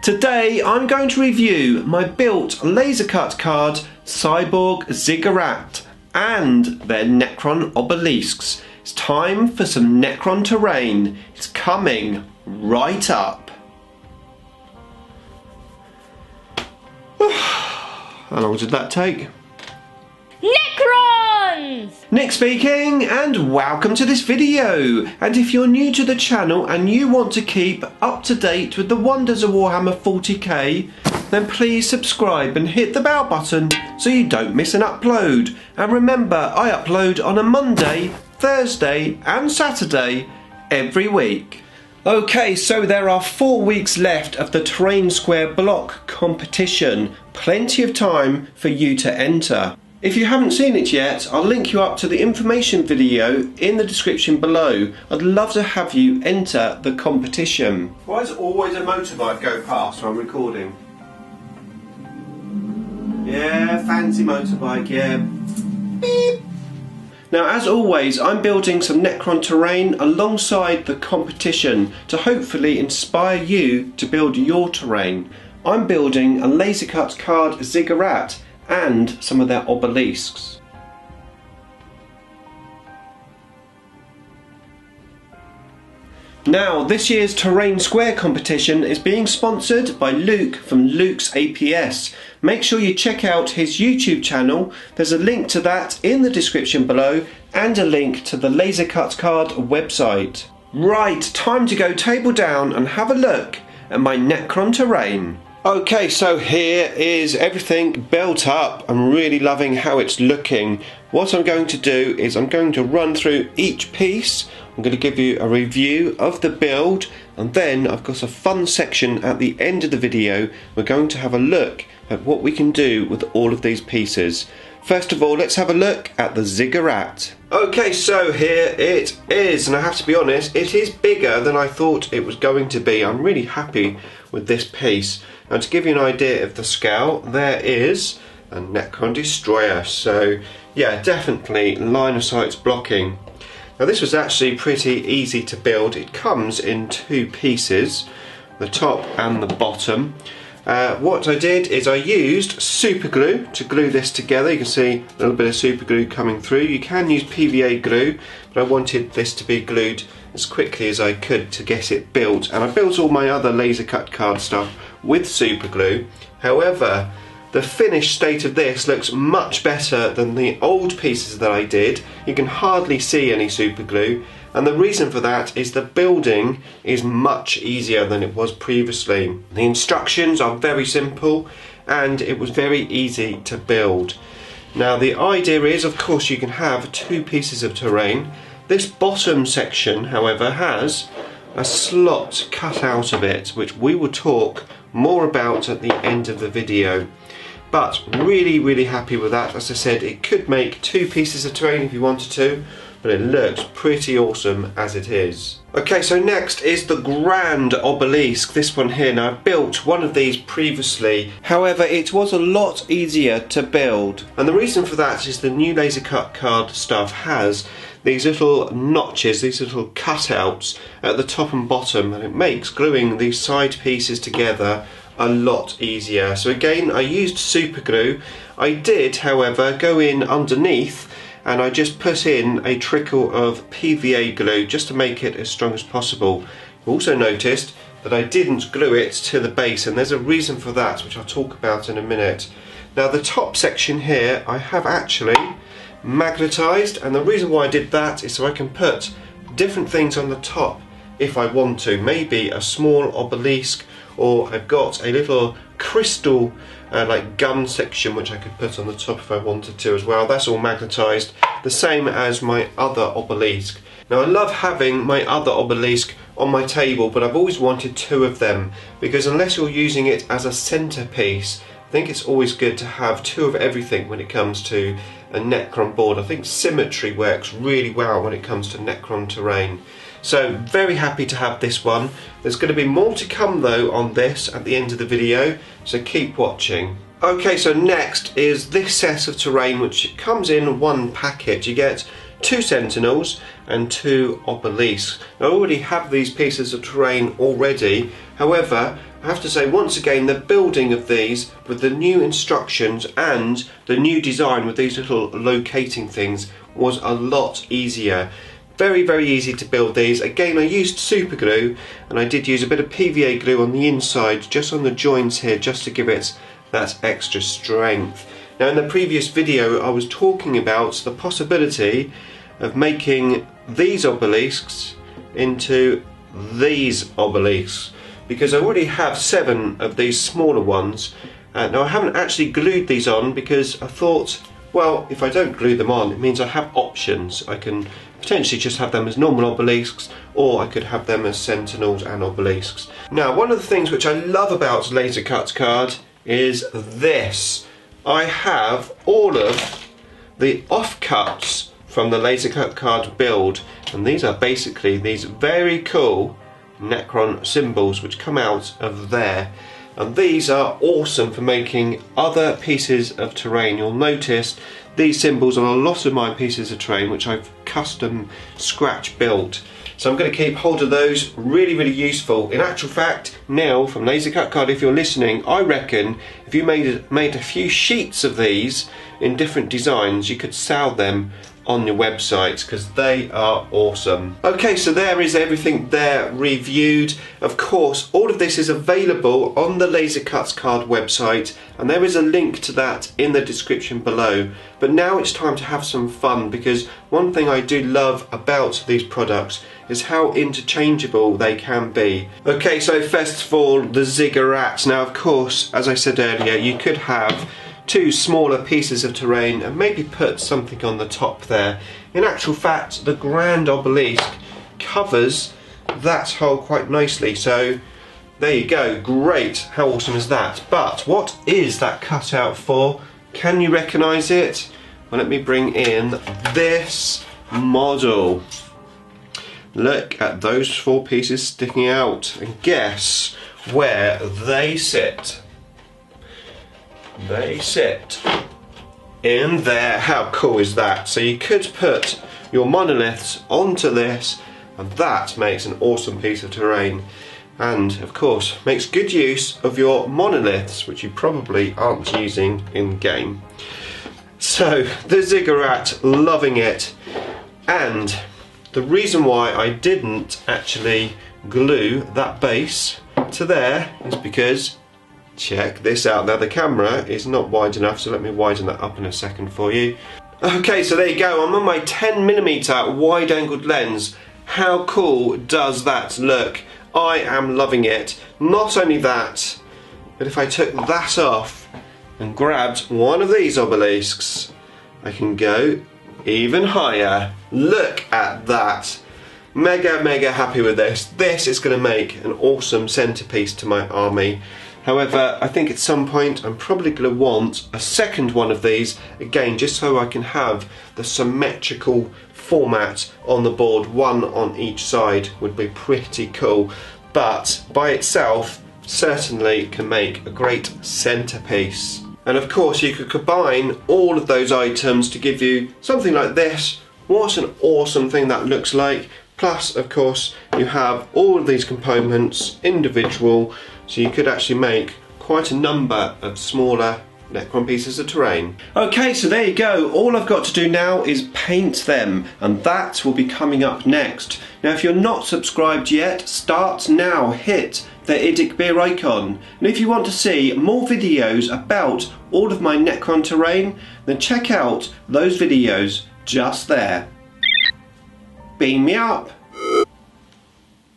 Today I'm going to review my built LaserCutCard Cyborg Ziggurat and their Necron Obelisks. It's time for some Necron Terrain. It's coming right up. How long did that take? Necrons! Nick speaking, and welcome to this video. And if you're new to the channel and you want to keep up to date with the Wonders of Warhammer 40k, then please subscribe and hit the bell button so you don't miss an upload. And remember, I upload on a Monday, Thursday and Saturday every week. Okay, so there are 4 weeks left of the Terrain Square block competition. Plenty of time for you to enter. If you haven't seen it yet, I'll link you up to the information video in the description below. I'd love to have you enter the competition. Why does always a motorbike go past when I'm recording? Yeah, fancy motorbike, yeah. Beep. Now, as always, I'm building some Necron terrain alongside the competition to hopefully inspire you to build your terrain. I'm building a LaserCutCard Ziggurat and some of their obelisks. Now, this year's Terrain Square competition is being sponsored by Luke from Luke's APS. Make sure you check out his YouTube channel. There's a link to that in the description below and a link to the LaserCutCard website. Right, time to go table down and have a look at my Necron terrain. Okay, so here is everything built up. I'm really loving how it's looking. What I'm going to do is I'm going to run through each piece. I'm going to give you a review of the build, and then I've got a fun section at the end of the video. We're going to have a look at what we can do with all of these pieces. First of all, let's have a look at the Ziggurat. Okay, so here it is, and I have to be honest, it is bigger than I thought it was going to be. I'm really happy with this piece. Now, to give you an idea of the scale, there is a Necron destroyer. So yeah, definitely line of sight's blocking. Now, this was actually pretty easy to build. It comes in 2 pieces, the top and the bottom. What I did is I used super glue to glue this together. You can see a little bit of super glue coming through. You can use PVA glue, but I wanted this to be glued as quickly as I could to get it built. And I built all my other LaserCutCard stuff with super glue. However, the finished state of this looks much better than the old pieces that I did. You can hardly see any super glue, and the reason for that is the building is much easier than it was previously. The instructions are very simple and it was very easy to build. Now, the idea is, of course, you can have 2 pieces of terrain. This bottom section, however, has a slot cut out of it, which we will talk more about at the end of the video. But really happy with that. As I said, it could make 2 pieces of terrain if you wanted to, but it looks pretty awesome as it is. Okay, so next is the Grand Obelisk, this one here. Now, I've built one of these previously, however it was a lot easier to build, and the reason for that is the new LaserCutCard stuff has these little notches, these little cutouts at the top and bottom, and it makes gluing these side pieces together a lot easier. So again, I used super glue. I did, however, go in underneath and I just put in a trickle of PVA glue just to make it as strong as possible. You also noticed that I didn't glue it to the base, and there's a reason for that, which I'll talk about in a minute. Now, the top section here I have actually magnetised, and the reason why I did that is so I can put different things on the top if I want to. Maybe a small obelisk, or I've got a little crystal like gun section which I could put on the top if I wanted to as well. That's all magnetised, the same as my other obelisk. Now, I love having my other obelisk on my table, but I've always wanted 2 of them, because unless you're using it as a centerpiece, I think it's always good to have 2 of everything when it comes to a Necron board. I think symmetry works really well when it comes to Necron terrain. So very happy to have this one. There's going to be more to come though on this at the end of the video, so keep watching. Okay, so next is this set of terrain, which comes in 1 packet. You get 2 sentinels and 2 obelisks. Now, I already have these pieces of terrain already, However, I have to say once again, the building of these with the new instructions and the new design with these little locating things was a lot easier. Very, very easy to build these. Again, I used super glue, and I did use a bit of PVA glue on the inside, just on the joints here, just to give it that extra strength. Now in the previous video I was talking about the possibility of making these obelisks into these obelisks, because I already have 7 of these smaller ones. Now I haven't actually glued these on because I thought, well, if I don't glue them on, it means I have options. I can potentially just have them as normal obelisks, or I could have them as sentinels and obelisks. Now, one of the things which I love about LaserCutCard is this. I have all of the offcuts from the LaserCutCard build, and these are basically these very cool Necron symbols which come out of there. And these are awesome for making other pieces of terrain. You'll notice these symbols on a lot of my pieces of terrain which I've custom scratch built. So I'm going to keep hold of those. Really, really useful. In actual fact, Neil from LaserCutCard, if you're listening, I reckon if you made a few sheets of these in different designs, you could sell them on your website, because they are awesome. Okay, so there is everything there reviewed. Of course, all of this is available on the LaserCutCard website, and there is a link to that in the description below. But now it's time to have some fun, because one thing I do love about these products is how interchangeable they can be. Okay, so first of all, the Ziggurat. Now, of course, as I said earlier, you could have 2 smaller pieces of terrain and maybe put something on the top there. In actual fact, the grand obelisk covers that hole quite nicely, so there you go. Great, how awesome is that? But what is that cutout for? Can you recognise it? Well, let me bring in this model. Look at those 4 pieces sticking out, and guess where they sit. They sit in there. How cool is that? So you could put your monoliths onto this, and that makes an awesome piece of terrain, and of course makes good use of your monoliths, which you probably aren't using in game. So the Ziggurat, loving it. And the reason why I didn't actually glue that base to there is because, check this out. Now the camera is not wide enough, so let me widen that up in a second for you. Okay, so there you go. I'm on my 10mm wide-angled lens. How cool does that look? I am loving it. Not only that, but if I took that off and grabbed one of these obelisks, I can go even higher. Look at that. Mega, mega happy with this. This is going to make an awesome centerpiece to my army. However, I think at some point I'm probably going to want a second one of these, again, just so I can have the symmetrical format on the board. One on each side would be pretty cool, but by itself certainly can make a great centerpiece. And of course you could combine all of those items to give you something like this. What an awesome thing that looks like. Plus, of course, you have all of these components individual, so you could actually make quite a number of smaller Necron pieces of terrain. Okay, so there you go. All I've got to do now is paint them, and that will be coming up next. Now, if you're not subscribed yet, start now. Hit the Idic Beer icon. And if you want to see more videos about all of my Necron terrain, then check out those videos just there. Beam me up.